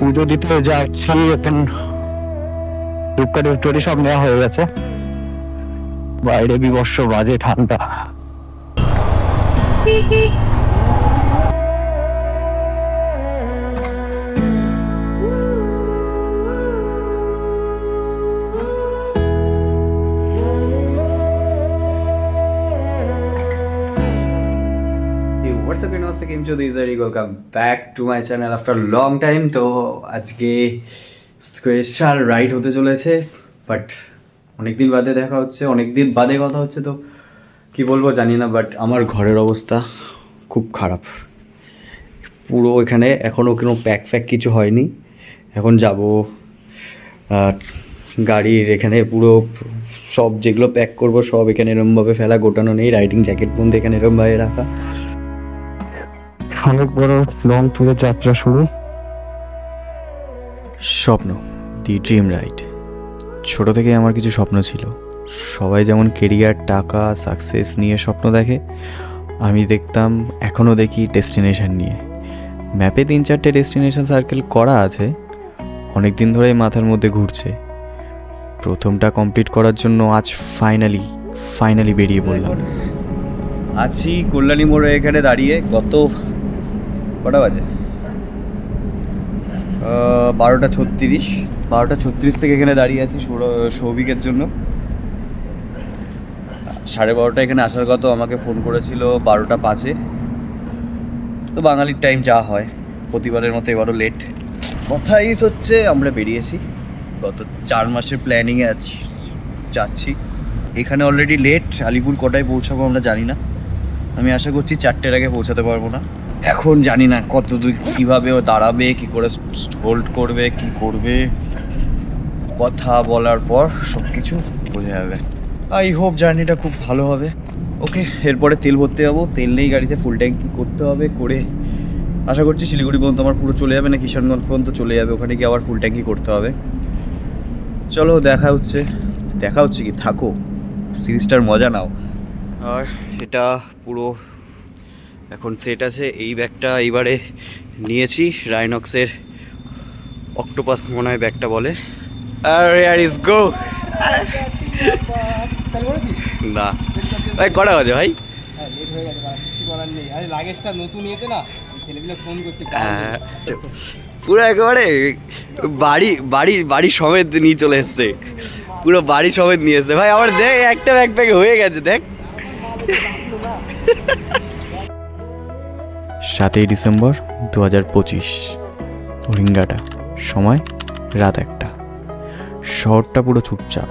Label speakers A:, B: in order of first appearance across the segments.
A: পুজো দিতে যাচ্ছি এখন। ধূপকাঠি টুপকাঠি সব নেওয়া হয়ে গেছে। বাইরে বিবর্ষ বাজে ঠান্ডা।
B: Welcome back to my channel after long time. তো আজকে স্পেশাল রাইড হতে চলেছে, বাট অনেকদিন বাদে দেখা হচ্ছে, অনেকদিন বাদে কথা হচ্ছে। তো কি বলবো জানি না, বাট আমার ঘরের অবস্থা খুব খারাপ পুরো। এখানে এখনও কোনো প্যাক ফ্যাক কিছু হয়নি। এখন যাব গাড়ির এখানে পুরো সব যেগুলো প্যাক করব সব এখানে এরমভাবে ফেলা, গোটানো নেই। রাইডিং জ্যাকেট পর্যন্ত এখানে এরমভাবে রাখা।
A: অনেক বড় লং ট্যুরের যাত্রা শুরু।
C: স্বপ্ন, দি ড্রিম রাইড। ছোট থেকে আমার কিছু স্বপ্ন ছিল। সবাই যেমন কেরিয়ার, টাকা, সাকসেস নিয়ে স্বপ্ন দেখে, আমি দেখতাম, এখনও দেখি ডেস্টিনেশন নিয়ে। ম্যাপে 3-4টে ডেস্টিনেশন সার্কেল করা আছে, অনেক দিন ধরেই মাথার মধ্যে ঘুরছে। প্রথমটা কমপ্লিট করার জন্য আজ ফাইনালি বেরিয়ে পড়লাম।
B: আছি কল্যাণী মোড়ে এখানে দাঁড়িয়ে। গত কটা বাজে? 12:36 থেকে এখানে দাঁড়িয়ে আছি সৌভিকের জন্য। 12:30 এখানে আসার কথা, আমাকে ফোন করেছিল 12:05। তো বাঙালির টাইম যা হয়, প্রতিবারের মতো এবারও লেট। কথা ইস হচ্ছে আমরা বেরিয়েছি, গত 4 মাসের প্ল্যানিংয়ে যাচ্ছি। এখানে অলরেডি লেট। আলিপুর কটায় পৌঁছাবো আমরা জানি না। আমি আশা করছি 4টের আগে পৌঁছাতে পারবো না। এখন জানি না কত দূর, কীভাবে ও দাঁড়াবে, কী করে হোল্ড করবে, কি করবে। কথা বলার পর সব কিছু বোঝা যাবে। আই হোপ জার্নিটা খুব ভালো হবে। ওকে, এরপরে তেল ভরতে যাবো। তেল নেই গাড়িতে, ফুল ট্যাঙ্কি করতে হবে। করে আশা করছি শিলিগুড়ি পর্যন্ত আমার পুরো চলে যাবে, না কিষানগঞ্জ পর্যন্ত চলে যাবে। ওখানে গিয়ে আবার ফুল ট্যাঙ্কি করতে হবে। চলো দেখা হচ্ছে কি, থাকো, সিরিজটার মজা নাও। আর এটা পুরো এখন সেট আছে। এই ব্যাগটা এইবারে নিয়েছি, রাইনক্সের অক্টোপাস মনে হয় ব্যাগটা বলে। আর ইয়ার ইজ গো। না ভাই, কটা বাজে ভাই? পুরো একেবারে বাড়ি সমেত নিয়ে চলে এসছে, পুরো বাড়ি সমেত নিয়ে এসছে ভাই। আমার দেখ একটা ব্যাগ হয়ে গেছে, দেখ।
C: 7ই ডিসেম্বর 2025, রোহিঙ্গাটা। সময় রাত 1টা। শহরটা পুরো চুপচাপ,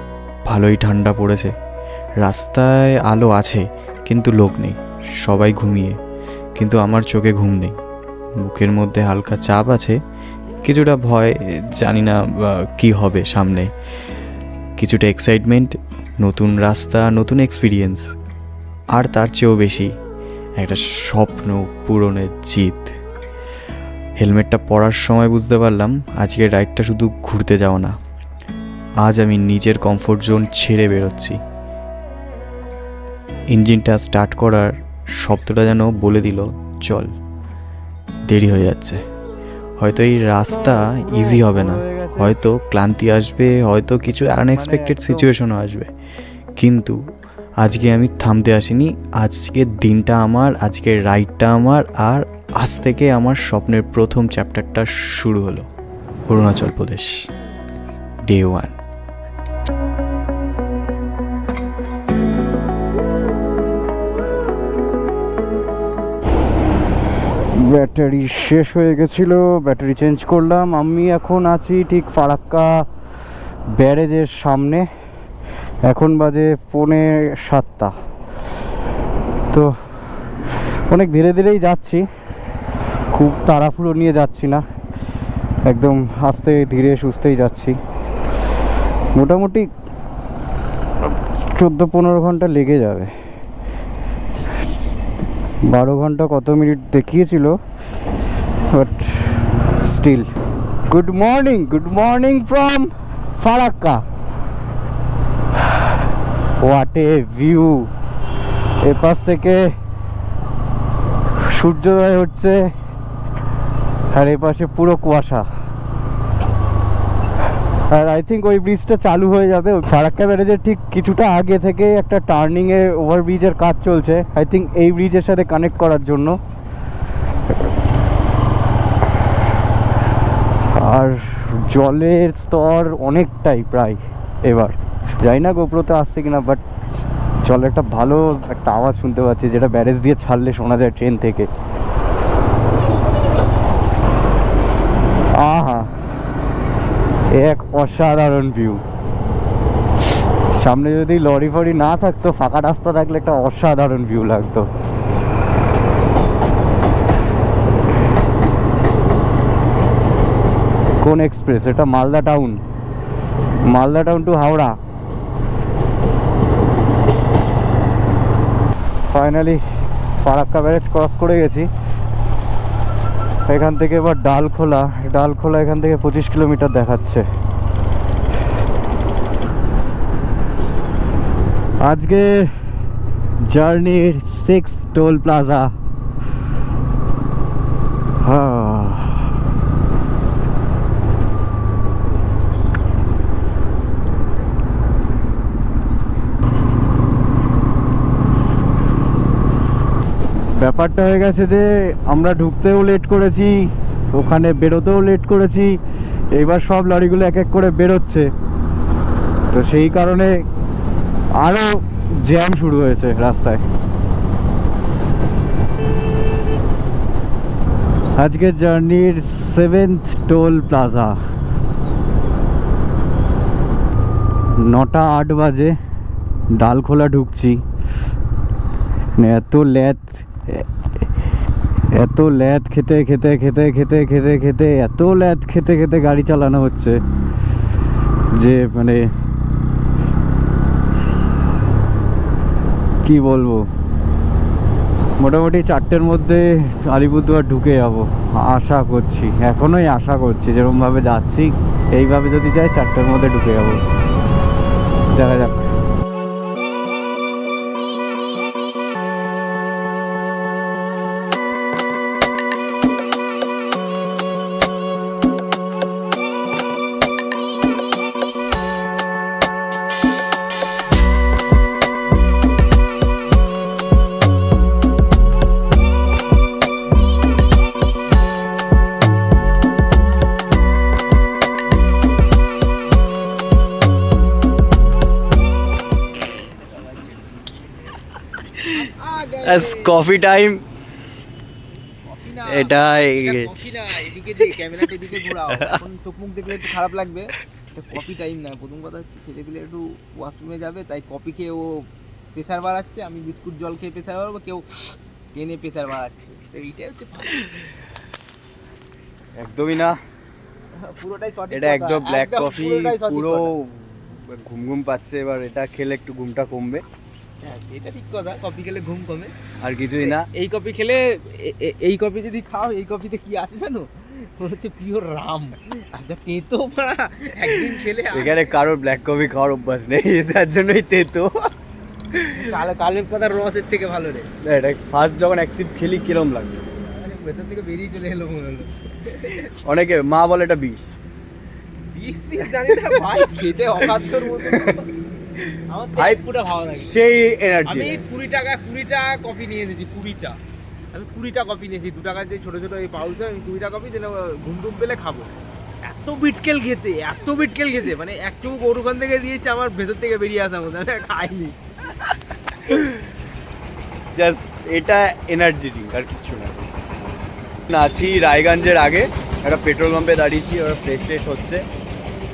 C: ভালোই ঠান্ডা পড়েছে। রাস্তায় আলো আছে কিন্তু লোক নেই, সবাই ঘুমিয়ে। কিন্তু আমার চোখে ঘুম নেই, মুখের মধ্যে হালকা চাপ আছে, কিছুটা ভয়, জানি না কি হবে সামনে। কিছুটা এক্সাইটমেন্ট, নতুন রাস্তা, নতুন এক্সপিরিয়েন্স। আর তার চেয়েও বেশি একটা স্বপ্ন পূরণের জিত। হেলমেটটা পরার সময় বুঝতে পারলাম আজকের রাইডটা শুধু ঘুরতে যাও না, আজ আমি নিজের কমফোর্ট জোন ছেড়ে বেরোচ্ছি। ইঞ্জিনটা স্টার্ট করার শব্দটা যেন বলে দিল চল, দেরি হয়ে যাচ্ছে। হয়তো এই রাস্তা ইজি হবে না, হয়তো ক্লান্তি আসবে, হয়তো কিছু আনএক্সপেক্টেড সিচুয়েশনও আসবে, কিন্তু আজকে আমি থামতে আসিনি। আজকের দিনটা আমার, আজকের রাইডটা আমার, আর আজ থেকে আমার স্বপ্নের প্রথম চ্যাপ্টারটা শুরু হলো। অরুণাচল প্রদেশ, ডে 1।
A: ব্যাটারি শেষ হয়ে গেছিলো, ব্যাটারি চেঞ্জ করলাম। আমি এখন আছি ঠিক ফারাক্কা ব্যারেজের সামনে। এখন বাজে 6:45। তো অনেক ধীরে ধীরেই যাচ্ছি, খুব তাড়াহুড়ো নিয়ে যাচ্ছি না, একদম আস্তে ধীরে সুস্থেই যাচ্ছি। মোটামুটি 14-15 ঘন্টা লেগে যাবে। 12 ঘন্টা কত মিনিট দেখিয়েছিল, but still. Good morning from Farakka. What a view! এপাশ থেকে সূর্যোদয় হচ্ছে, আর এপাশে পুরো কুয়াশা।
D: আর আই থিঙ্ক ওই ব্রিজটা চালু হয়ে যাবে ফারাক্কা ব্যারেজের ঠিক কিছুটা আগে থেকে একটা টার্নিংয়ে ওভারব্রিজের কাজ চলছে আই থিঙ্ক এই ব্রিজের সাথে কানেক্ট করার জন্য। আর জলের স্তর অনেকটাই প্রায় এবার, জানি না গোপ্রোতে আসছে কিনা, বাট জলের একটা ভালো একটা আওয়াজ শুনতে পাচ্ছি যেটা ব্যারেজ দিয়ে ছাড়লে শোনা যায় ট্রেন থেকে। আহা, এক অসাধারণ ভিউ। সামনে যদি লরি ফরি না থাকতো, ফাঁকা রাস্তা থাকলে একটা অসাধারণ ভিউ লাগতো। কোন এক্সপ্রেস এটা? Malda town, Malda town to Howrah. Finally Farakka barrage cross করে গেছি। এখান থেকে এবার ডালখোলা এখান থেকে 25 কিলোমিটার দেখাচ্ছে। আজকে জার্নির 6 টোল প্লাজা। ব্যাপারটা হয়ে গেছে যে আমরা ঢুকতেও লেট করেছি, ওখানে বেরোতেও লেট করেছি, এইবার সব লরিগুলো এক এক করে বেরোচ্ছে, তো সেই কারণে আরও জ্যাম শুরু হয়েছে রাস্তায়। আজকের জার্নির 7th টোল প্লাজা। 9:08 বাজে ডালখোলা ঢুকছি। এত ল্যাদ খেতে গাড়ি চালানো হচ্ছে যে মানে কি বলবো। মোটামুটি 4টের মধ্যে আলিপুরদুয়ার ঢুকে যাবো আশা করছি, এখনোই আশা করছি। যেরকমভাবে যাচ্ছি এইভাবে যদি যাই 4টের মধ্যে ঢুকে যাবো, দেখা যাক।
B: Coffee time. এটা
E: কফি না, এদিকে দিয়ে ক্যামেরাটা এদিকে ঘোরাও, এখন চোখ মুখ দেখলে একটু খারাপ লাগবে। এটা কফি টাইম না। প্রথম কথা হচ্ছে ছেলেপিলে একটু ওয়াশরুমে যাবে, তাই কফি খেয়ে ও প্রেসার বাড়াচ্ছে। আমি বিস্কুট জল খেয়ে প্রেসার বাড়াবো, কেউ টেনে প্রেসার বাড়াচ্ছে। তো এইটাই হচ্ছে
B: একদমই না,
E: পুরোটাই সঠিক।
B: এটা একদম ব্ল্যাক কফি, পুরো ঘুম ঘুম পাচ্ছে। এবার এটা খেলে একটু ঘুমটা কমবে।
E: হ্যাঁ, এটা ঠিক কথা, কফি খেলে ঘুম কমে,
B: আর কিছুই না।
E: এই কফি খেলে, এই কফি যদি খাও, এই কফিতে কি আছে জানো, হচ্ছে পিওর রাম। আচ্ছা, তেতো পড়া একদিন খেলে
B: এখানে কারোর ব্ল্যাক কফি খাওয়ার অভ্যাস নেই, তার জন্যই তেতো।
E: কালের পাতার রসের থেকে ভালো রে।
B: এটা ফার্স্ট যখন এক সিপ খেলি কিরম লাগবে,
E: ভেতর থেকে বেরিয়ে চলে এলো মনে হলো।
B: অনেকে মা বলে এটা বিষ
E: জানি না ভাই, খেতে অখাদ্যর মতো। আমার ভাই পুরো ভালো লাগে,
B: সেই এনার্জি।
E: আমি 20 টাকা কফি নিয়ে এসেছি, 20টা। আমি 20টা কফি নিয়েছি, 2 টাকার যে ছোট ছোট এই পাউচ, আমি 20টা কফি দিলে ঘুম টুম পেলে খাবো। এত বিটকেল খেতে মানে এক চুমুক ওরখান থেকে দিয়েছে, আমার ভেতর থেকে বেরিয়ে আসার মতো, আমি খাইনি।
B: জাস্ট এটা এনার্জি ড্রিঙ্ক, আর কিচ্ছু না। আছি রায়গঞ্জের আগে একটা পেট্রোল পাম্পে দাঁড়িয়েছি, ওরা ফ্রেশ হচ্ছে।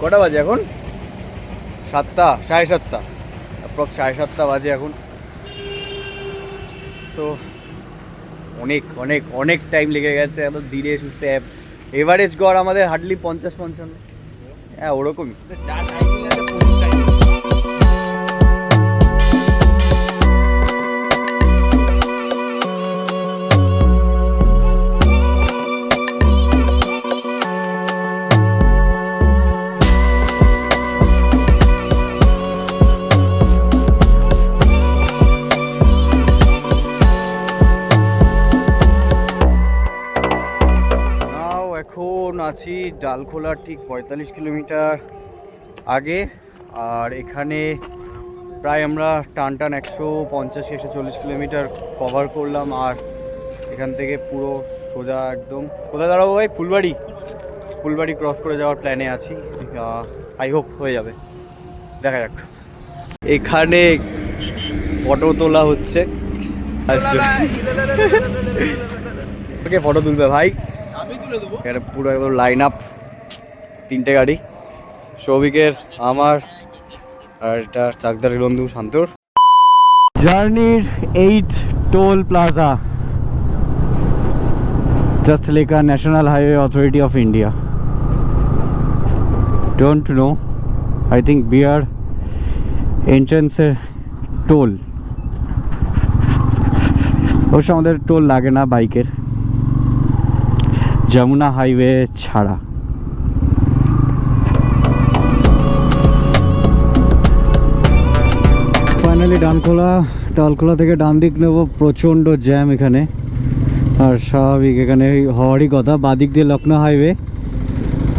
B: কটা বাজে এখন? 7টা, 7:30, অ্যাপ্রক্স 7:30 বাজে এখন। তো অনেক টাইম লেগে গেছে, এত ধীরে সুস্থে। এভারেজ গড় আমাদের হার্ডলি 50-55। হ্যাঁ, ওরকমই। এখন আছি ডালখোলার ঠিক 45 কিলোমিটার
C: আগে। আর এখানে প্রায় আমরা টান 150-140 কিলোমিটার কভার করলাম। আর এখান থেকে পুরো সোজা একদম কোথায় দাঁড়াবো ভাই? ফুলবাড়ি ক্রস করে যাওয়ার প্ল্যানে আছি। আই হোপ হয়ে যাবে, দেখা যাক। এখানে ফটো তোলা হচ্ছে, ফটো তুলবে ভাই, এখানে পুরো একদম লাইন আপ, 3টে গাড়ি, সৌভিকের, আমার, আর এটা চাকদারের বন্ধু শান্তর।
D: জার্নির 8 toll plaza just like a National Highway Authority of India. Don't know, I think beer entrance toll, অবশ্য আমাদের টোল লাগে না বাইকের, যমুনা হাইওয়ে ছাড়া। ফাইনালি ডালখোলা থেকে ডান দিক নেব, প্রচণ্ড জ্যাম এখানে। আর স্বাভাবিক এখানে হওয়ারই কথা, বাদিক দিয়ে লখনৌ হাইওয়ে,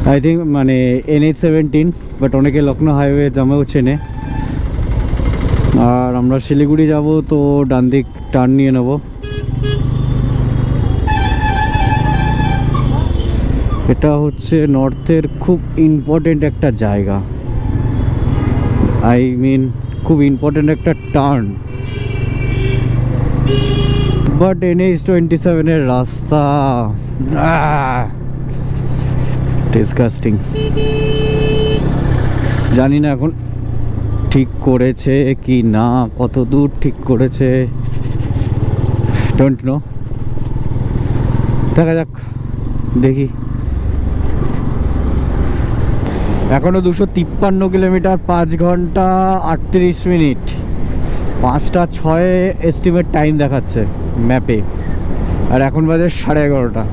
D: আই থিঙ্ক মানে NH-17, বাট অনেকে লখনৌ হাইওয়ে নামেও চেনে। আর আমরা শিলিগুড়ি যাব, তো ডান দিক টার্ন নিয়ে নেব। এটা হচ্ছে নর্থের খুব ইম্পর্টেন্ট একটা জায়গা, আই মিন খুব ইম্পর্টেন্ট একটা টার্ন। বাট NH-27 এর রাস্তা ডিসগাস্টিং। জানি না এখন ঠিক করেছে কি না, কত দূর ঠিক করেছে, ডোন্ট নো, দেখা যাক, দেখি। এখনো 253 কিলোমিটার, 5 ঘন্টা 38 মিনিট, 5:06 এস্টিমেট টাইম দেখাচ্ছে ম্যাপে, আর এখন বাজে 11:30।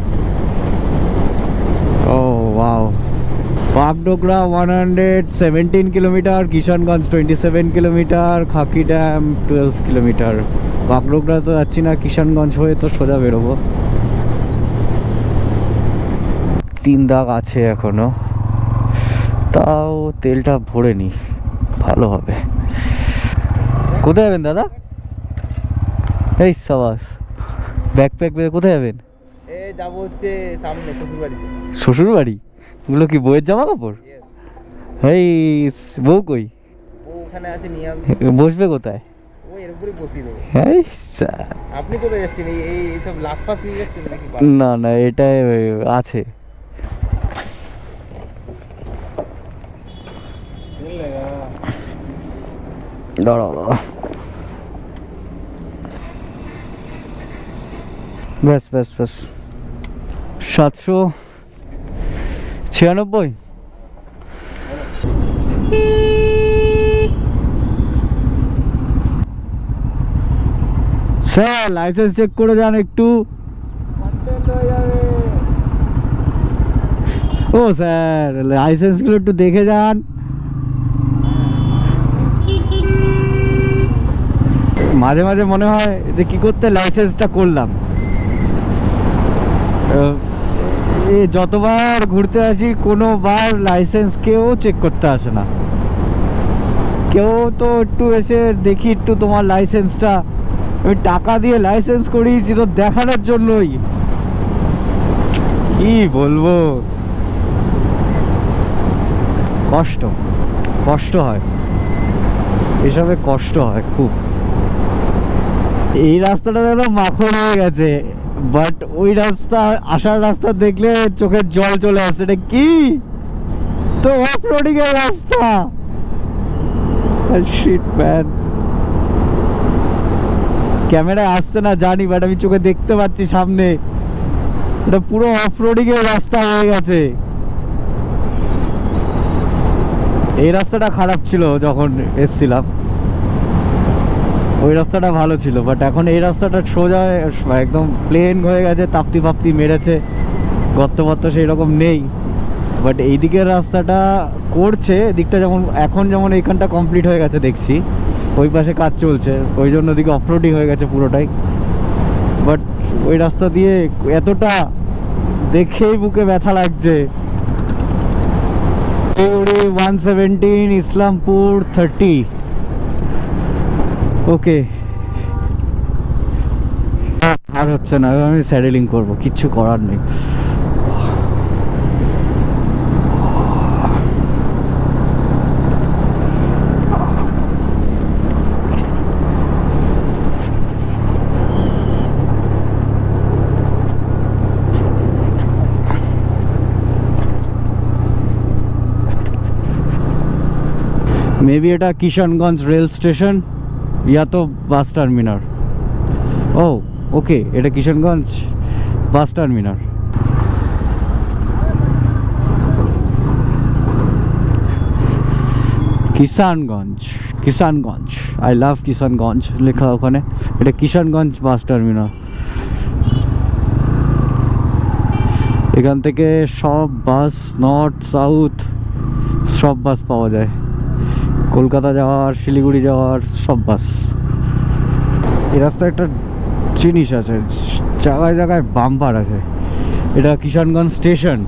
D: Oh wow. Bagdogra 117 kilometre, Kishanganj 27 kilometre, খাকি ড্যাম 12 কিলোমিটার। বাগডোগরা তো যাচ্ছি না, কিষানগঞ্জ হয়ে তো সোজা বেরোবো। 3 দাগ আছে এখনো, তাও তেলটা ভরে নি, ভালো হবে। কোথায় যাবেন দাদা? এই সাবাস, ব্যাকপ্যাক বেঁধে কোথায় যাবেন?
E: যাবো হচ্ছে সামনে শ্বশুরবাড়িতে।
D: শ্বশুর বাড়ি? এগুলো কি বইয়ের জামা কাপড়? এই বউ কই?
E: ও ওখানে আছে, নিয়ে আসবো।
D: বসবে কোথায়?
E: ও এর উপরে বসিয়ে দেবো।
D: এই
E: আপনি কোথায় যাচ্ছেন? এইসব লাস্ট ফাস্ট নিয়ে যাচ্ছেন নাকি?
D: না না, এটা আছে। দাঁড়াও ব্যাস 796। স্যার লাইসেন্স চেক করে যান একটু। ও স্যার, লাইসেন্সগুলো একটু দেখে যান। মাঝে মাঝে মনে হয় যে কি করতে লাইসেন্সটা করলাম। যতবার ঘুরতে আসি কোনোবার লাইসেন্স কেউ চেক করতে আসে না, কেউ তো একটু এসে দেখি একটু তোমার লাইসেন্সটা, আমি টাকা দিয়ে লাইসেন্স করিয়েছি তো দেখানোর জন্যই, কি বলবো, কষ্ট হয় এসবে, কষ্ট হয় খুব। এই রাস্তাটা একদম মাখন হয়ে গেছে, বাট ওই রাস্তা, আসার রাস্তা দেখলে চোখের জল চলে আসছে। এটা কি তো অফ রোডিং এর রাস্তা, শিট ম্যান। ক্যামেরায় আসছে না জানি, বাট আমি চোখে দেখতে পাচ্ছি সামনে এটা পুরো অফ রোডিং এর রাস্তা হয়ে গেছে। এই রাস্তাটা খারাপ ছিল যখন এসছিলাম, ওই রাস্তাটা ভালো ছিল, বাট এখন এই রাস্তাটা সোজা একদম প্লেন হয়ে গেছে, তাপ্তি ফাপ্তি মেরেছে, গর্ত সেই রকম নেই। বাট এই দিকের রাস্তাটা করছে, এদিকটা যেমন এখন যেমন এইখানটা কমপ্লিট হয়ে গেছে দেখছি, ওই পাশে কাজ চলছে, ওই জন্য ওদিকে অফরোডই হয়ে গেছে পুরোটাই। বাট ওই রাস্তা দিয়ে এতটা দেখেই বুকে ব্যথা লাগছে। শিলিগুড়ি 117, ইসলামপুর 30। ওকে, আর হচ্ছে না, আমি স্যাডেলিং করবো, কিচ্ছু করার নেই। মেবি এটা কিষানগঞ্জ রেল স্টেশন ইয়া তো বাস টার্মিনাল। ও ওকে, এটা Kishanganj bus terminal. Kishanganj, Kishanganj, I love Kishanganj লেখা ওখানে। এটা কিষানগঞ্জ বাস টার্মিনাল। এখান থেকে সব বাস, নর্থ সাউথ সব বাস পাওয়া যায়, কলকাতা যাওয়ার, শিলিগুড়ি যাওয়ার সব বাস। এই রাস্তায় একটা জিনিস আছে, জায়গায় জায়গায় বাম্পার আছে। এটা কিষানগঞ্জ স্টেশন।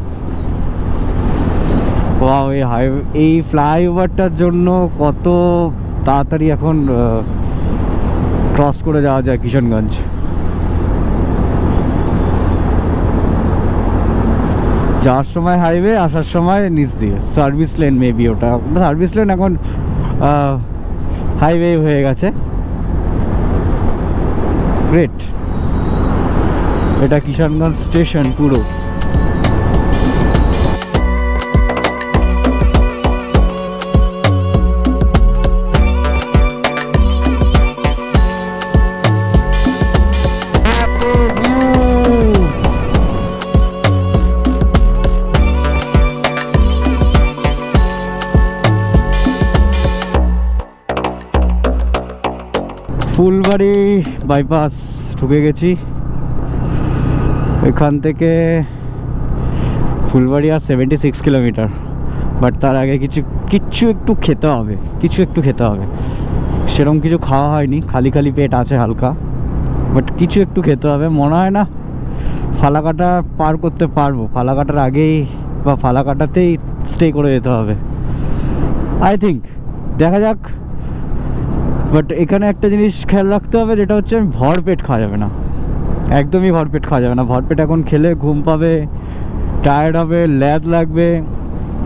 D: ওয়াও, এই ফ্লাইওভারটার জন্য কত তাড়াতাড়ি এখন ক্রস করে যাওয়া যায় কিষানগঞ্জ। যাওয়ার সময় হাইওয়ে, আসার সময় নিচ দিয়ে সার্ভিস লেন। মেবি ওটা সার্ভিস লেন, এখন হাইওয়ে হয়ে গেছে। গ্রেট। এটা কিষানগঞ্জ স্টেশন পুরো। ফুলবাড়ি বাইপাস ঢুকে গেছি। এখান থেকে ফুলবাড়ি আর 76 কিলোমিটার। বাট তার আগে কিচ্ছু একটু খেতে হবে, সেরকম কিছু খাওয়া হয়নি, খালি খালি পেট আছে হালকা, বাট কিছু একটু খেতে হবে। মনে হয় না ফালাকাটা পার করতে পারবো, ফালাকাটার আগেই বা ফালাকাটাতেই স্টে করে যেতে হবে আই থিঙ্ক। দেখা যাক। বাট এখানে একটা জিনিস খেয়াল রাখতে হবে, যেটা হচ্ছে ভরপেট খাওয়া যাবে না, একদমই ভরপেট খাওয়া যাবে না। ভরপেট এখন খেলে ঘুম পাবে, টায়ার্ড হবে, ল্যাদ লাগবে,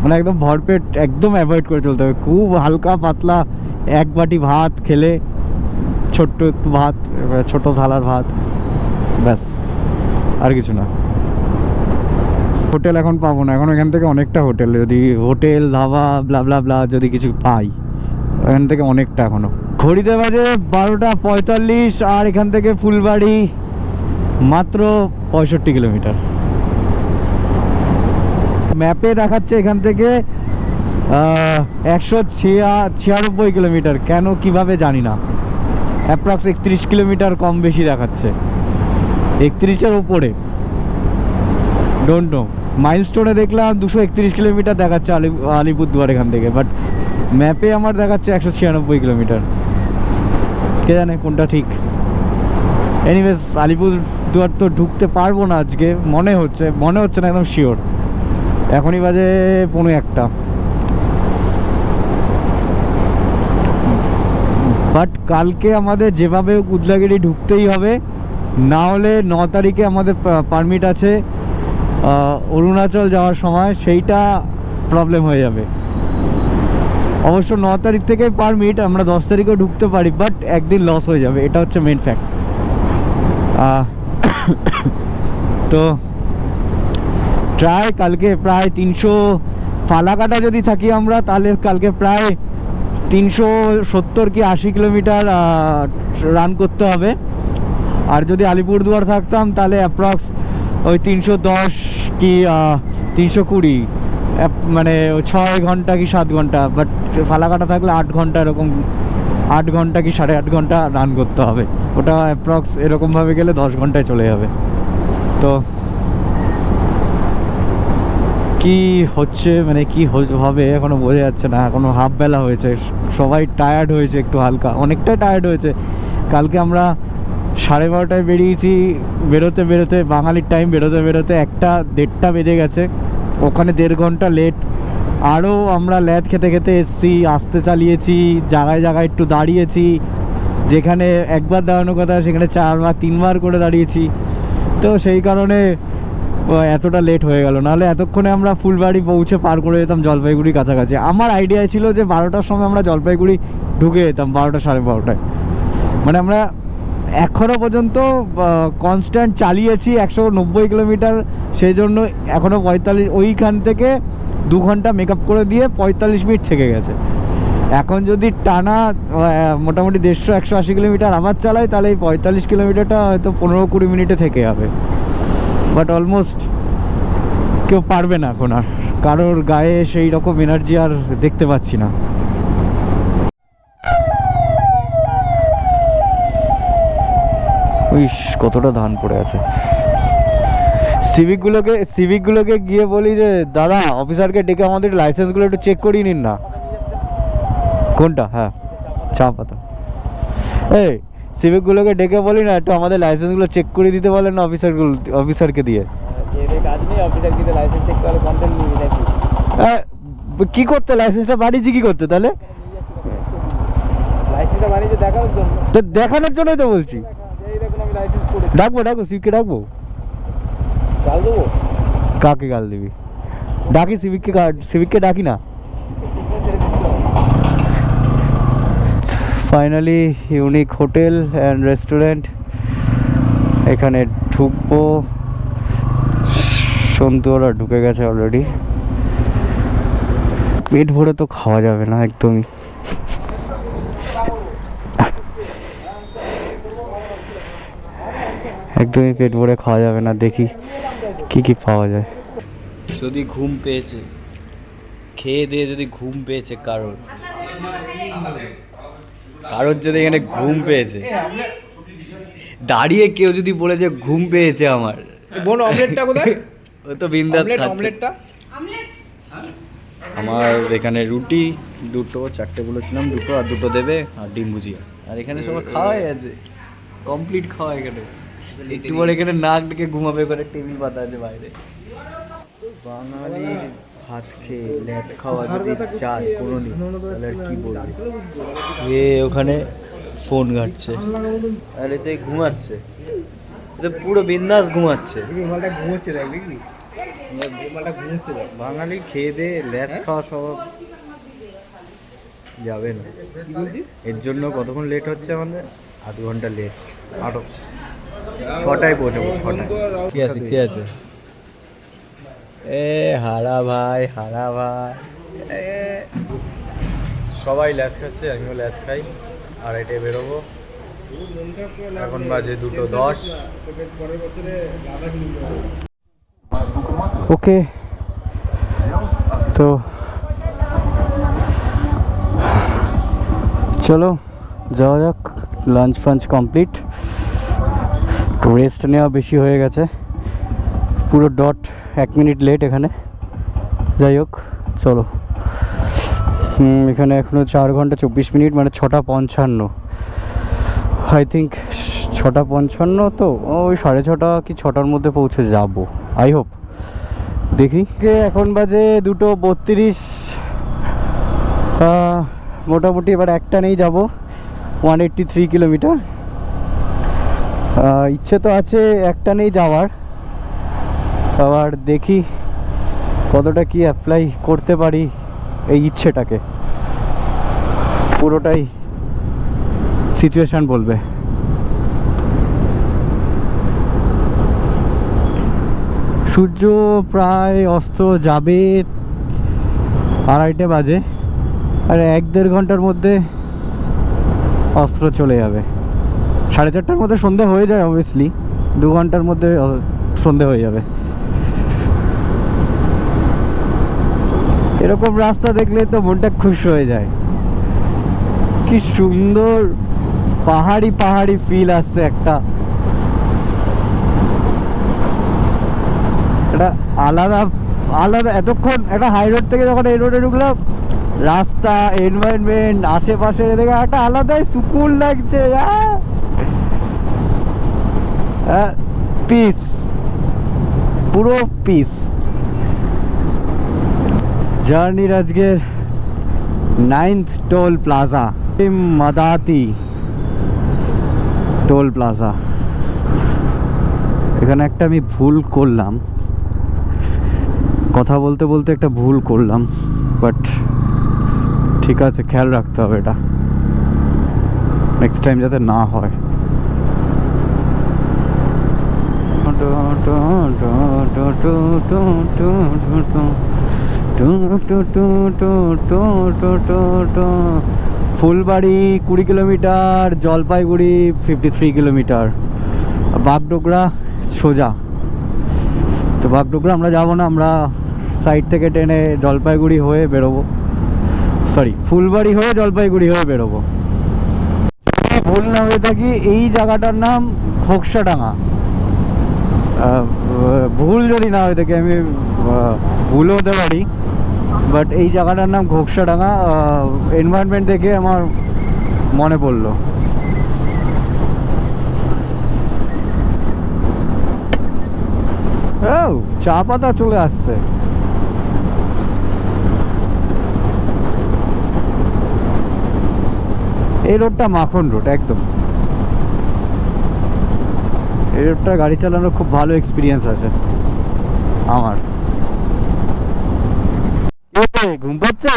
D: মানে একদম ভরপেট একদম অ্যাভয়েড করে চলতে হবে। খুব হালকা পাতলা এক বাটি ভাত খেলে, ছোট্ট একটু ভাত, ছোট থালার ভাত, ব্যাস, আর কিছু না। হোটেল এখন পাবো না, এখন এখান থেকে অনেকটা হোটেল, যদি হোটেল ধাবা ব্লা ব্লা ব্লা যদি কিছু পাই, এখান থেকে অনেকটা এখনো। ঘড়িতে বাজে 12টা 45, আর এখান থেকে ফুলবাড়ি মাত্র 65 কিলোমিটার। ম্যাপে দেখাচ্ছে এখান থেকে 196 কিলোমিটার, কেন কিভাবে জানি না। অ্যাপ্রক্স 31 কিলোমিটার কম বেশি দেখাচ্ছে, 31-এর ওপরে, ডোন্ট নো। মাইলস্টোনে দেখলাম 231 কিলোমিটার দেখাচ্ছে আলিপুরদুয়ার এখান থেকে, বাট ম্যাপে আমার দেখাচ্ছে 196 কিলোমিটার। কে জানে কোনটা ঠিক। এনিওয়েজ, আলিপুরদুয়ার তো ঢুকতে পারবো না আজকে, মনে হচ্ছে না একদম শিওর। এখনই বাজে 1:45। বাট কালকে আমাদের যেভাবে উদলাগিরি ঢুকতেই হবে, না হলে 9 তারিখে আমাদের পারমিট আছে অরুণাচল যাওয়ার সময়, সেইটা প্রবলেম হয়ে যাবে। অবশ্য 9 তারিখ থেকে পারমিট, আমরা 10 তারিখেও ঢুকতে পারি, বাট একদিন লস হয়ে যাবে, এটা হচ্ছে মেন ফ্যাক্ট। তো ট্রাই কালকে প্রায় 300 ফালাকাটা যদি থাকি আমরা, তাহলে কালকে প্রায় 370 কি 80 কিলোমিটার রান করতে হবে। আর যদি আলিপুরদুয়ার থাকতাম তাহলে অ্যাপ্রক্স ওই 310 কি 320, মানে 6 ঘন্টা কি 7 ঘন্টা। বাট ফালাকাটা থাকলে 8 ঘন্টা, এরকম 8 ঘন্টা কি 8.5 ঘন্টা রান করতে হবে। ওটা অ্যাপ্রক্স এরকমভাবে গেলে 10 ঘন্টায় চলে যাবে। তো কি হচ্ছে, মানে কি হবে এখনো বোঝা যাচ্ছে না। এখনো হাফ বেলা হয়েছে, সবাই টায়ার্ড হয়েছে, একটু হালকা, অনেকটাই টায়ার্ড হয়েছে। কালকে আমরা 12:30টায় বেরিয়েছি, বেরোতে বাঙালির টাইম, বেরোতে 1টা 1:30 বেজে গেছে। ওখানে 1.5 ঘন্টা লেট, আরও আমরা ল্যাদ খেতে খেতে এসছি, আসতে চালিয়েছি, জায়গায় জায়গায় একটু দাঁড়িয়েছি, যেখানে একবার দাঁড়ানোর কথা সেখানে 4 বা 3 বার করে দাঁড়িয়েছি। তো সেই কারণে এতটা লেট হয়ে গেল, নাহলে এতক্ষণে আমরা ফুলবাড়ি পৌঁছে পার করে যেতাম জলপাইগুড়ি কাছাকাছি। আমার আইডিয়া ছিল যে 12টার সময় আমরা জলপাইগুড়ি ঢুকে যেতাম, 12টা সাড়ে 12টায়। মানে আমরা এখনও পর্যন্ত কনস্ট্যান্ট চালিয়েছি 190 কিলোমিটার, সেই জন্য এখনও 45, ওইখান থেকে 2 ঘন্টা মেকআপ করে দিয়ে 45 মিনিট থেকে গেছে। এখন যদি টানা মোটামুটি 150-180 কিলোমিটার আবার চালাই, তাহলে এই 45 কিলোমিটারটা হয়তো 15-20 মিনিটে থেকে যাবে। বাট অলমোস্ট কেউ পারবে না এখন, আর কারোর গায়ে সেই রকম এনার্জি আর দেখতে পাচ্ছি না। ইস, কতটা ধান পড়ে আছে। সিভিকগুলোকে গিয়ে বলি যে দাদা, অফিসারকে ডেকে আমাদের লাইসেন্সগুলো একটু চেক করিয়ে নিন না। কোনটা? হ্যাঁ, চা পাতা। এই সিভিকগুলোকে ডেকে বলি না একটু আমাদের লাইসেন্সগুলো চেক করে দিতে বলেন না অফিসারকে দিয়ে।
E: কাজ নেই, অফিসার কিন্তু লাইসেন্স চেক করে কন্টেন্ট নিবি নাকি?
D: কি করতে লাইসেন্সটা বানিয়েছি, কি করতে তাহলে?
E: লাইসেন্সটা বানিয়েছে দেখানোর জন্য।
D: তো দেখানোর জন্যই তো বলছি।
E: এই দেখুন আমি লাইসেন্স করে
D: ডাকবো সিভিককে ডাকবো।
E: গাল দেবো?
D: কাকে গাল দিবি? ডাকি সিভিককে ডাকি না। Finally unique hotel and restaurant, এখানে ঢুকবো। সন্তু ওরা ঢুকে গেছে অলরেডি। পেট ভরে তো খাওয়া যাবে না একদমই। একদমই পেট ভরে খাওয়া যাবে না, দেখি কি কি পাওয়া যায়।
B: যদি ঘুম পেয়েছে, খেয়ে দিয়ে যদি ঘুম পেয়েছে কারোর যদি এখানে ঘুম পেয়েছে, দাঁড়িয়ে কেউ যদি বলে যে ঘুম পেয়েছে আমার,
E: বোন অমলেটটা কোথায়?
B: ও তো বিন্দাস খাচ্ছে।
E: অমলেটটা
B: আমার এখানে রুটি 2টো, 4টে বলেছিলাম 2টো, আর 2টো দেবে, আর ডিম ভুজিয়া। আর এখানে সবার খাওয়াই আছে, কমপ্লিট খাওয়া। এখানে একটু পরে এখানে নাক ডেকে ঘুমাবে করে টেবিল পাতা আছে বাইরে। বাঙালির ভাত খেয়ে ল্যাট খাওয়া যদি চায় কোনো দিন, তাহলে আর কি বলবে। এ ওখানে ফোন ঘাটছে, আর এতে ঘুমাচ্ছে, এতে পুরো বিন্দাস ঘুমাচ্ছে।
E: মালটা ঘুমোচ্ছে দেখ, দেখবি মালটা ঘুমোচ্ছে দেখ।
B: বাঙালি খেয়ে দে ল্যাট খাওয়া সব যাবে না। এর জন্য কতক্ষণ লেট হচ্ছে আমাদের? আধ ঘন্টা লেট। আরো 6টায় পৌঁছাবো, 6টায়। কি আছে কি আছে? এ হারা ভাই সবাই ল্যাচ খাচ্ছে, আমিও ল্যাচ খাই। 2:30 বেরোবো, এখন বাজে 2:10।
D: ওকে, তো চলো যাওয়া যাক। লাঞ্চ ফাঞ্চ কমপ্লিট, রেস্ট নেওয়া বেশি হয়ে গেছে, পুরো 1 মিনিট লেট এখানে। যাই হোক চলো। এখানে এখনও 4 ঘন্টা 24 মিনিট, মানে 6:55। আই থিঙ্ক 6:55, তো ওই 6:30 কি 6টার মধ্যে পৌঁছে যাব, আই হোপ। দেখি এখন বাজে 2:32। মোটামুটি এবার একটা নেই যাব 183 কিলোমিটার। ইচ্ছে তো আছে একটা নেই যাওয়ার, আবার দেখি কতটা কি অ্যাপ্লাই করতে পারি এই ইচ্ছেটাকে, পুরোটাই সিচুয়েশান বলবে। সূর্য প্রায় অস্ত যাবে, 2:30 বাজে, আর 1-1.5 ঘন্টার মধ্যে অস্ত চলে যাবে। 4:30টার মধ্যে সন্ধে হয়ে যায় অবভিয়াসলি, 2 ঘন্টার মধ্যে সন্ধে হয়ে যাবে। এরকম রাস্তা দেখলে তো মনটা খুশ হয়ে যায়। কি সুন্দর পাহাড়ি ফিল আসছে একটা, এটা আলাদা। এতক্ষণ একটা হাই রোড থেকে যখন এই রোডে ঢুকলাম, রাস্তা, এনভায়রনমেন্ট, আশেপাশে দেখে একটা আলাদাই সুকুন লাগছে। পিস, পুরো পিস। জার্নির আজকের 9th toll plaza, Madati toll plaza. এখানে একটা আমি ভুল করলাম, কথা বলতে বলতে একটা ভুল করলাম, বাট ঠিক আছে, খেয়াল রাখতে হবে এটা, নেক্সট টাইম যাতে না হয়। ফুলবাড়ি 20 কিলোমিটার, জলপাইগুড়ি 53 কিলোমিটার, বাগডোগরা সোজা। তো বাগডোগরা আমরা যাবো না, আমরা সাইড থেকে ট্রেনে জলপাইগুড়ি হয়ে বেরোবো, সরি ফুলবাড়ি হয়ে জলপাইগুড়ি হয়ে বেরোবো। ভুল না হয়ে থাকি, এই জায়গাটার নাম খোকসাডাঙ্গা। ভুল যদি না হয়ে থাকে, আমি ভুল হতে পারি, বাট এই জায়গাটার নাম ঘোকসাডাঙ্গা। এনভায়রনমেন্ট দেখে আমার মনে পড়লো। চা পাতা চলে আসছে। এই রোডটা মাখন রোড একদম। এই রোডটা গাড়ি চালানোর খুব ভালো এক্সপিরিয়েন্স আছে আমার। ঘুম পাচ্ছে?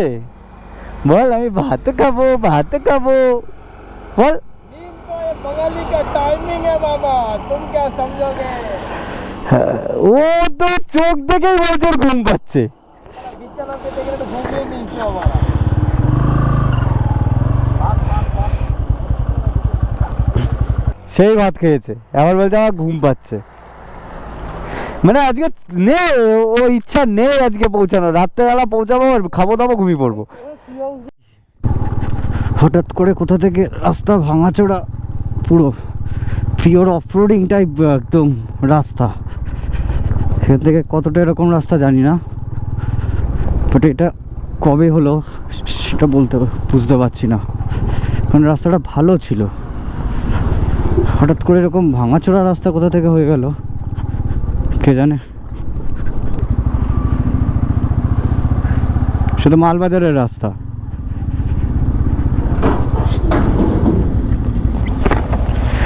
D: বল আমি ভাত খাবো, ভাত খাবো, বল।
E: बंगाली का टाइमिंग है बाबा, तुम क्या समझोगे?
D: ও তো চোখ দেখেই বলছে ঘুম পাচ্ছে।
E: बिछाना पे देखने तो घूम ही नहीं क्यों हमारा।
D: সেই ভাত খেয়েছে, এবার বলছে আমার ঘুম পাচ্ছে। মানে আজকে নেই, ও ইচ্ছা নেই আজকে পৌঁছানো, রাত্রেবেলা পৌঁছাবো, খাবো দাবো, ঘুমিয়ে পড়বো। হঠাৎ করে কোথা থেকে রাস্তা ভাঙাচোরা, পুরো পিওর অফরোডিং টাইপ একদম রাস্তা। এখান থেকে কতটা এরকম রাস্তা জানি না, বাট এটা কবে হলো সেটা বুঝতে পারছি না, কারণ রাস্তাটা ভালো ছিল। হঠাৎ করে এরকম ভাঙাচোরা রাস্তা কোথা থেকে হয়ে গেল কে জানে। শুধু মালবাজারের রাস্তা,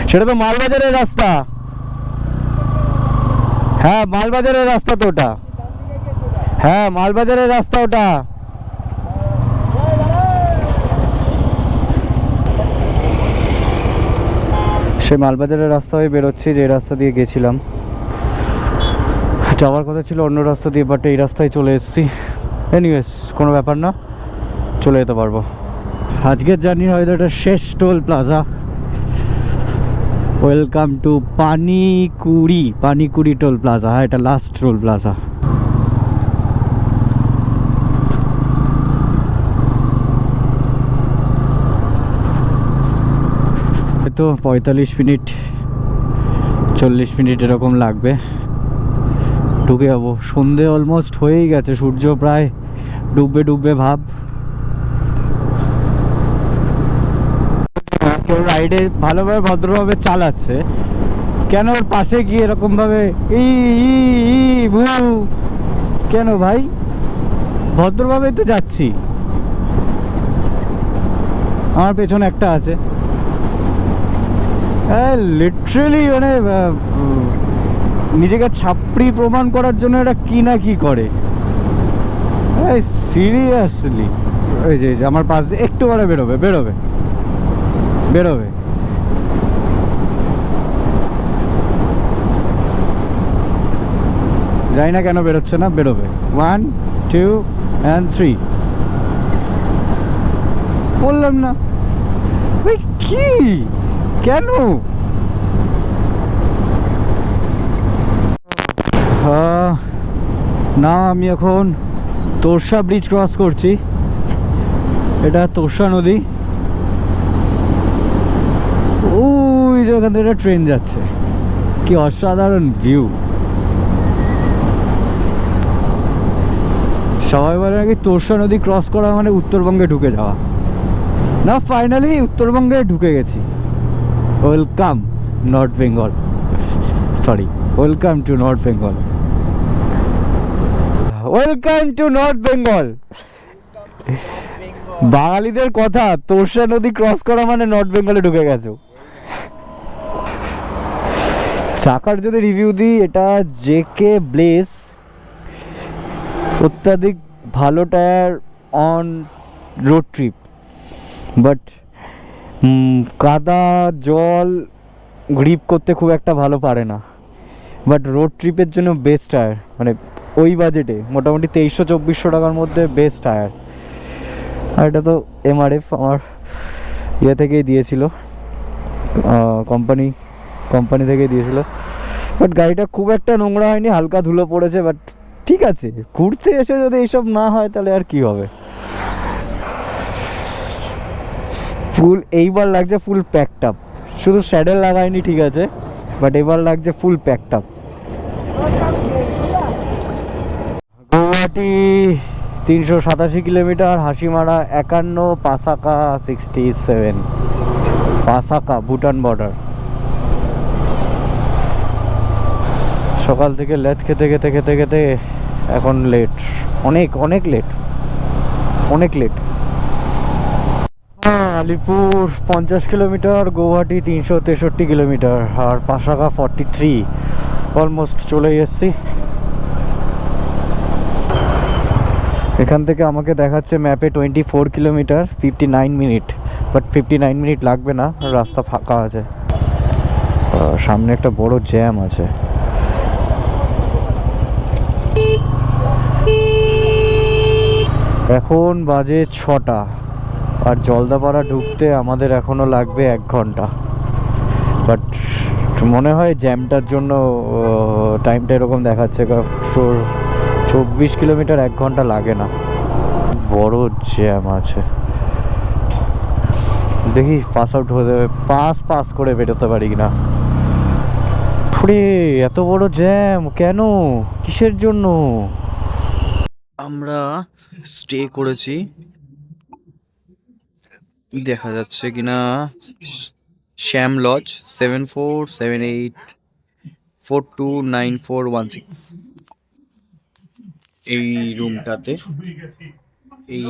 D: সেটা তো মালবাজারের রাস্তা। হ্যাঁ মালবাজারের রাস্তা তো ওটা, হ্যাঁ মালবাজারের রাস্তা ওটা। সে মালবাজারের রাস্তা হয়ে বেরোচ্ছি, যে রাস্তা দিয়ে গেছিলাম। যাওয়ার কথা ছিল অন্য রাস্তা দিয়ে, বাট এই রাস্তায় চলে এসেছি। এনিওয়েজ কোনো ব্যাপার না, চলে যেতে পারবো। আজকের জার্নি হয়তো এটা শেষ toll plaza. Welcome to Panikuri toll plaza. হ্যাঁ এটা লাস্ট টোল প্লাজা। তো 45 মিনিট 40 মিনিট এরকম লাগবে, ঢুকে যাবো। সন্ধে অলমোস্ট হয়েই গেছে, সূর্য প্রায় ডুববে ভাব। কেউ রাইডে ভালোভাবে ভদ্রভাবে চালাচ্ছে, কেন ওর পাশে গিয়ে এরকম ভাবে কেন ভাই? ভদ্রভাবে তো যাচ্ছি, আমার পেছনে একটা আছে লিটারেলি, মানে নিজেকে ছাপড়ি প্রমাণ করার জন্য এটা কি না কি করে। সিরিয়াসলি ওই যে আমার পাশ দিয়ে একটু পরে বেরোবে যাই না কেন বেরোচ্ছে না, বেরোবে। 1 2 and 3 বললাম না ভাই, কি কেন? না আমি এখন তোরসা ব্রিজ ক্রস করছি, এটা তোরসা নদী। ওই যে ওখান থেকে ট্রেন যাচ্ছে, কি অসাধারণ ভিউ। সবাই বলে নাকি তোরসা নদী ক্রস করা মানে উত্তরবঙ্গে ঢুকে যাওয়া। না ফাইনালি উত্তরবঙ্গে ঢুকে গেছি। Welcome north Bengal, sorry welcome to north Bengal. Welcome to north Bengal. বাঙালিদের কথা, তোরসা নদী ক্রস করা মানে নর্থ বেঙ্গলে ঢুকে গেছো। চাকার যদি রিভিউ দিই, এটা জেকে ব্লেস, অত্যাধিক ভালো tyre on road trip, but কাদা জল গ্রিপ করতে খুব একটা ভালো পারে না, বাট রোড ট্রিপের জন্য বেস্ট টায়ার। মানে ওই বাজেটে মোটামুটি 2300-2400 টাকার মধ্যে বেস্ট টায়ার। আর এটা তো এমআরএফ আমার ইয়ে থেকেই দিয়েছিল, কোম্পানি থেকেই দিয়েছিল। বাট গাড়িটা খুব একটা নোংরা হয়নি, হালকা ধুলো পড়েছে, বাট ঠিক আছে। ঘুরতে এসে যদি এইসব না হয় তাহলে আর কি হবে। ফুল এইবার লাগছে ফুল প্যাকড আপ, শুধু স্যাডেল লাগায়নি ঠিক আছে, বাট এবার লাগছে full packed up. Gauhati 387 kilometre, Hasimara 51, Pasakha 67, Pasakha Bhutan border. সকাল থেকে লেট খেতে খেতে খেতে খেতে এখন লেট, অনেক late. Alipur 50 kilometre, Gauhati 363 kilometre, আর পাসাকা 43, অলমোস্ট চলে এসেছি। এখান থেকে আমাকে দেখাচ্ছে ম্যাপে 24 কিলোমিটার, 59 মিনিট, বাট 59 মিনিট লাগবে না, রাস্তা ফাঁকা আছে। সামনে একটা বড় জ্যাম আছে। এখন বাজে 6টা, আর জলদাপাড়া ঢুকতে আমাদের এখনো লাগবে 1 ঘন্টা। বাট মনে হয় জ্যামটার জন্য টাইমটা এরকম দেখাচ্ছে, 24 কিলোমিটার 1 ঘন্টা লাগে না। বড় জ্যাম আছে, দেখি পাস আউট হতে হবে, পাস করে বেরোতে পারি কিনা। এত বড় জ্যাম কেন, কিসের জন্য?
C: আমরা স্টে করেছি, দেখা যাচ্ছে কিনা, শ্যাম লজ 7478429416, এই রুমটাতে, এই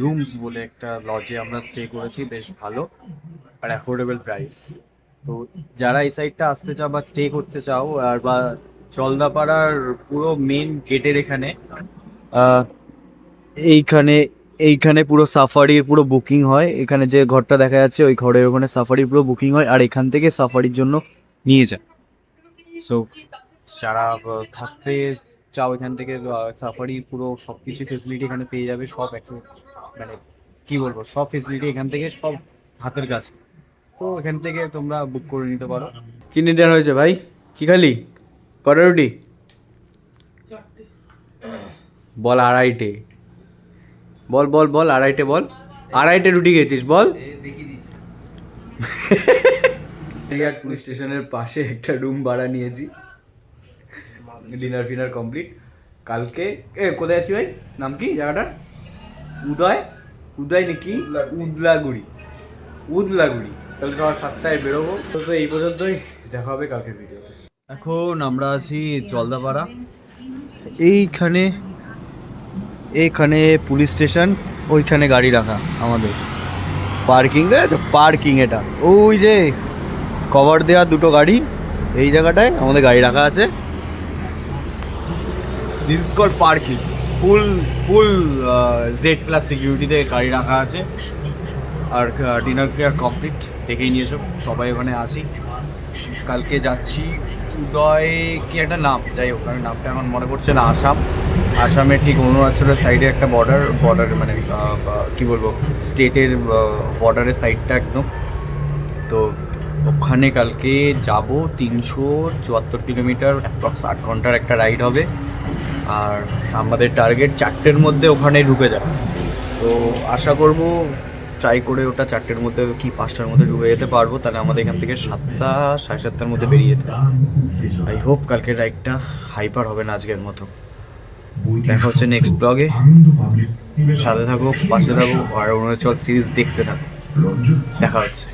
C: রুমস বলে একটা লজে আমরা স্টে করেছি, বেশ ভালো আর অ্যাফোর্ডেবল প্রাইস। তো যারা এই সাইডটা আসতে চাও বা স্টে করতে চাও, আর বা জলদাপাড়ার পুরো মেন গেটের এখানে এইখানে পুরো সাফারির পুরো বুকিং হয়। এখানে যে ঘরটা দেখা যাচ্ছে ওই ঘরের ওখানে সাফারির পুরো বুকিং হয়, আর এখান থেকে সাফারির জন্য নিয়ে যায়। সো যারা থাকতে চাও এখান থেকে সাফারি পুরো সব কিছু ফেসিলিটি এখানে পেয়ে যাবে, সব মানে কি বলবো, সব ফেসিলিটি এখান থেকে সব হাতের কাছে। তো এখান থেকে তোমরা বুক করে নিতে পারো। কি ডিনার হয়েছে ভাই, কি খালি? কটা রুটি? বল 2.5টে, বল 2.5টে, বল 2.5টে রুটি খেয়েছিস, বল। পুলিশ স্টেশনের পাশে একটা রুম ভাড়া নিয়েছি, ডিনার ফিনার কমপ্লিট। কালকে কোথায় আছি ভাই, নাম কি জায়গাটার? উদয় নাকি উদলাগুড়ি। তাহলে সকাল 7টায় বেরোবো। তো এই পর্যন্তই, দেখা হবে কালকের ভিডিওতে। এখন আমরা আছি জলদাপাড়া, এইখানে পুলিশ স্টেশন, ওইখানে গাড়ি রাখা আমাদের পার্কিং এটা ওই যে কভার দেওয়া দুটো গাড়ি, এই জায়গাটায় আমাদের গাড়ি রাখা আছে। This is called parking, full Z+ সিকিউরিটিতে গাড়ি রাখা আছে। আর ডিনার ক্লিয়ার কমপ্লিট, দেখেই নিয়েছো সবাই, ওখানে আছি। কালকে যাচ্ছি উদয়, কি একটা নাম, যাই হোক আমি নামটা এখন মনে পড়ছে না। আসামের ঠিক অরুণাচলের সাইডে একটা বর্ডার মানে কি বলবো, স্টেটের বর্ডারের সাইডটা একদম। তো ওখানে কালকে যাব, 374 কিলোমিটার, অ্যাপ্রক্স 8 ঘন্টার একটা রাইড হবে। আর আমাদের টার্গেট 4টের মধ্যে ওখানে ঢুকে যাবে। তো আশা করব ট্রাই করে ওটা 4টের মধ্যে কি 5টার মধ্যে ঢুকে যেতে পারবো, তাহলে আমাদের এখান থেকে 7টা 7:30টার মধ্যে বেরিয়ে যেতে হবে। আই হোপ কালকের রাইডটা হাইপার হবে না আজকের মতো। দেখা হচ্ছে নেক্সট ব্লগে, সাথে থাকো, পাশে থাকো, আর অরুণাচল সিরিজ দেখতে থাকো। দেখা হচ্ছে।